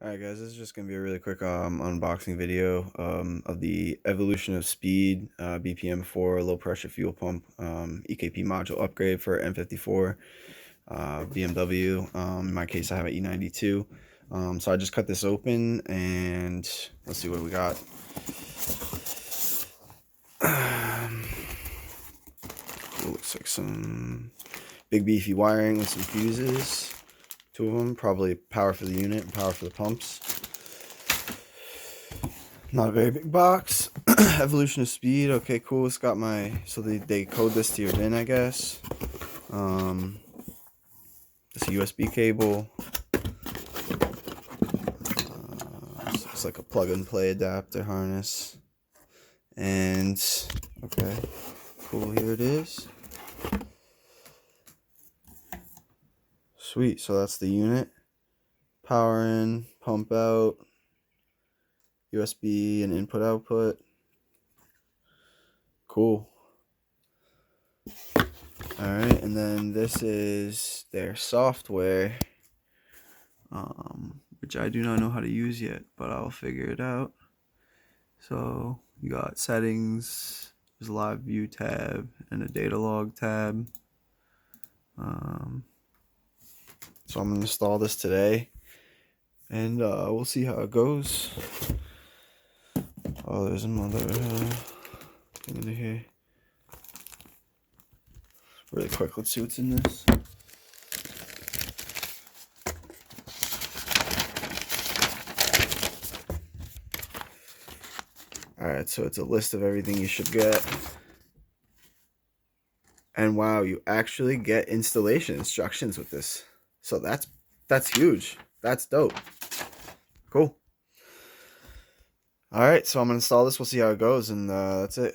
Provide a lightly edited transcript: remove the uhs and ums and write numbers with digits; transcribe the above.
Alright guys, this is just going to be a really quick unboxing video of the Evolution of Speed BPM4 low pressure fuel pump EKP module upgrade for N54 BMW. In my case I have an E92. So I just cut this open and let's see what we got. Looks like some big beefy wiring with some fuses. Two of them, probably power for the unit and power for the pumps. Not a very big box. Evolution of Speed, okay, cool. It's got my, so they code this to your VIN, I guess. It's a USB cable. It's like a plug and play adapter harness. And, okay, cool, here it is. Sweet, so that's the unit. Power in, pump out, USB and input output. Cool. Alright, and then this is their software, which I do not know how to use yet, but I'll figure it out. So you got settings, there's a live view tab and a data log tab. So I'm gonna install this today, and we'll see how it goes. Oh, there's another thing in here. Really quick, let's see what's in this. Alright, so it's a list of everything you should get. And wow, you actually get installation instructions with this. So that's huge. That's dope. Cool. Alright, so I'm gonna install this, we'll see how it goes, and that's it.